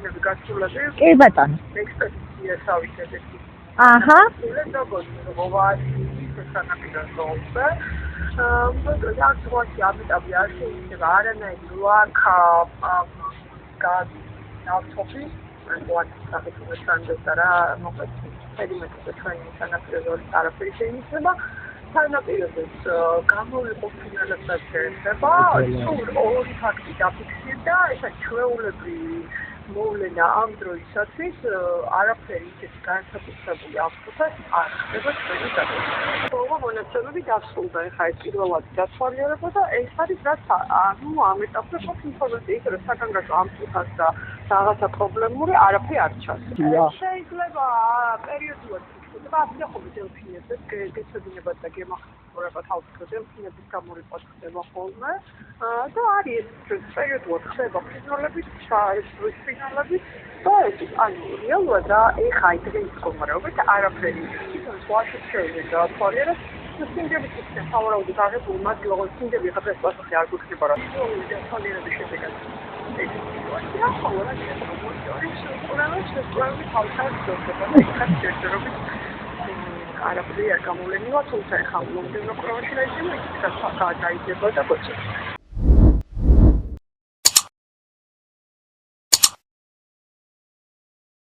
მოვლენები გასულები. კი ბატონო. ექსპედიცია თავისებეთ. აჰა. როგორც მოვადი სანაპირო ზოლზე. ამ ზღვაში ამიტავი არ შეიძლება არანაირი ლაქა გაზი ნავთობი მოაწესრიგებს სანდოს და რა მოკლედ პერიმეტრზე ჩვენი სანაპირო ზოლის არაფერი შეიმჩნევა. სანაპიროზე გამოიყოფილებდა შეიძლება სულ ორი ფაქტი დაფიქსირდა ესა ჩვეულებრივი მოვლენა ამ დროისათვის არაფერი ისეთი განსაკუთრებული აღწევას არ ხდება ჩვენი დაწესებულება. ბოლო მონაცემები დასრულდა ეხლა ეს პირველადი დათვალიერება და ეს არის რაც ამ ეტაპზე ყავს ინფორმაცია ის რომ საგანგაშო ამ წუთას და რაღაცა პრობლემური არაფერი არ ჩანს. შეიძლება პერიოდულად და ახლა დელფინებზე გეცოდინებათ და გემახსოვრებათ ალბათ დელფინების გამორიყვანს ხდება ხოლმე და არის ეს პერიოდულად ხდება ფინალებით, საერთოდ ფინალებით და ეს ანუ რეალურად ეხა დღის მდგომარეობით არაფერი ისე ვაშო შეიძლება დათვალიეროს სინდები ისე სავარაუდოდ აღებული მათი როგორც სინდები ხა დღეს პასუხი არ გვექნება რა დათვალიერების შედეგად ეს სიტუაცია ხოლმე არაფერი არ გამოვლენილა, თუმცა ეხლა მომდევნო პროვინციაში ისიც გაიძება და გოჩა.